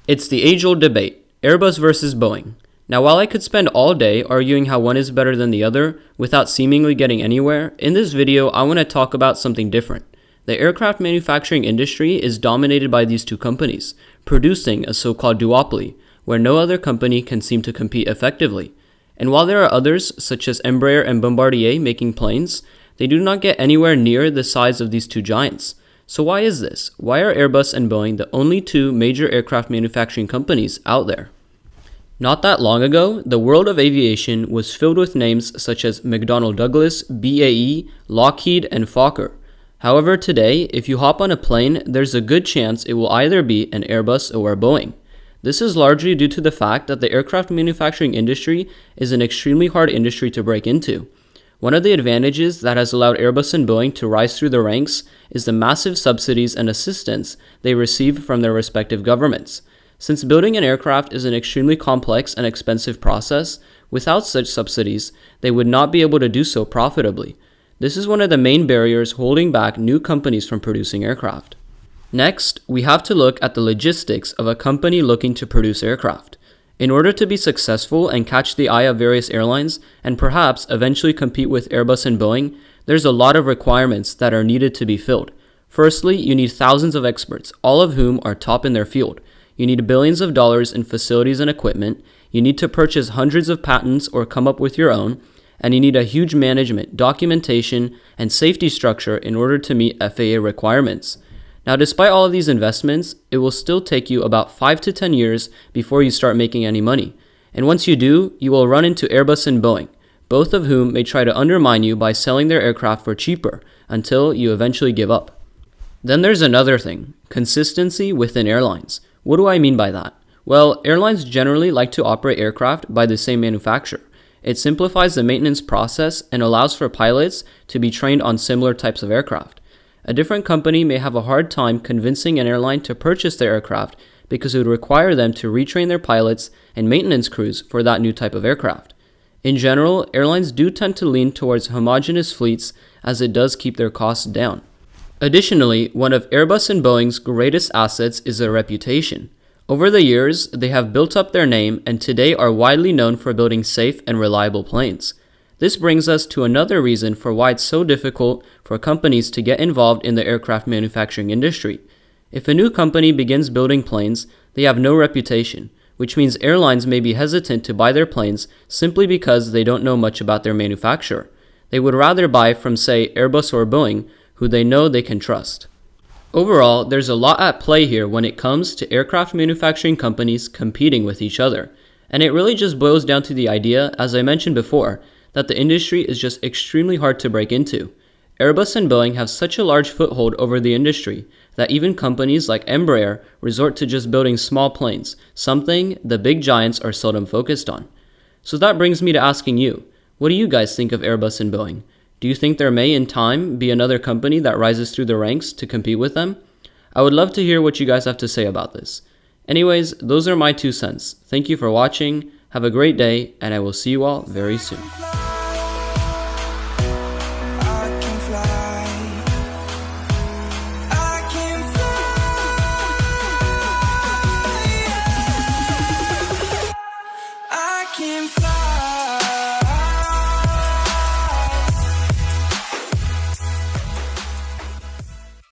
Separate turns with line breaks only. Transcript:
It's the age-old debate, Airbus versus Boeing. Now, while I could spend all day arguing how one is better than the other without seemingly getting anywhere, in this video I want to talk about something different. The aircraft manufacturing industry is dominated by these two companies, producing a so-called duopoly, where no other company can seem to compete effectively. And while there are others, such as Embraer and Bombardier, making planes, they do not get anywhere near the size of these two giants. So why is this? Why are Airbus and Boeing the only two major aircraft manufacturing companies out there? Not that long ago, the world of aviation was filled with names such as McDonnell Douglas, BAE, Lockheed, and Fokker. However, today, if you hop on a plane, there's a good chance it will either be an Airbus or a Boeing. This is largely due to the fact that the aircraft manufacturing industry is an extremely hard industry to break into. One of the advantages that has allowed Airbus and Boeing to rise through the ranks is the massive subsidies and assistance they receive from their respective governments. Since building an aircraft is an extremely complex and expensive process, without such subsidies, they would not be able to do so profitably. This is one of the main barriers holding back new companies from producing aircraft. Next, we have to look at the logistics of a company looking to produce aircraft. In order to be successful and catch the eye of various airlines, and perhaps eventually compete with Airbus and Boeing, there's a lot of requirements that are needed to be filled. Firstly, you need thousands of experts, all of whom are top in their field. You need billions of dollars in facilities and equipment, you need to purchase hundreds of patents or come up with your own, and you need a huge management, documentation, and safety structure in order to meet FAA requirements. Now, despite all of these investments, it will still take you about 5 to 10 years before you start making any money. And once you do, you will run into Airbus and Boeing, both of whom may try to undermine you by selling their aircraft for cheaper until you eventually give up. Then there's another thing, consistency within airlines. What do I mean by that? Well, airlines generally like to operate aircraft by the same manufacturer. It simplifies the maintenance process and allows for pilots to be trained on similar types of aircraft. A different company may have a hard time convincing an airline to purchase their aircraft because it would require them to retrain their pilots and maintenance crews for that new type of aircraft. In general, airlines do tend to lean towards homogeneous fleets as it does keep their costs down. Additionally, one of Airbus and Boeing's greatest assets is their reputation. Over the years, they have built up their name and today are widely known for building safe and reliable planes. This brings us to another reason for why it's so difficult for companies to get involved in the aircraft manufacturing industry. If a new company begins building planes, they have no reputation, which means airlines may be hesitant to buy their planes simply because they don't know much about their manufacturer. They would rather buy from, say, Airbus or Boeing, who they know they can trust. Overall, there's a lot at play here when it comes to aircraft manufacturing companies competing with each other. And it really just boils down to the idea, as I mentioned before, that the industry is just extremely hard to break into. Airbus and Boeing have such a large foothold over the industry that even companies like Embraer resort to just building small planes, something the big giants are seldom focused on. So that brings me to asking you, what do you guys think of Airbus and Boeing? Do you think there may in time be another company that rises through the ranks to compete with them? I would love to hear what you guys have to say about this. Anyways, those are my 2 cents. Thank you for watching, have a great day, and I will see you all very soon.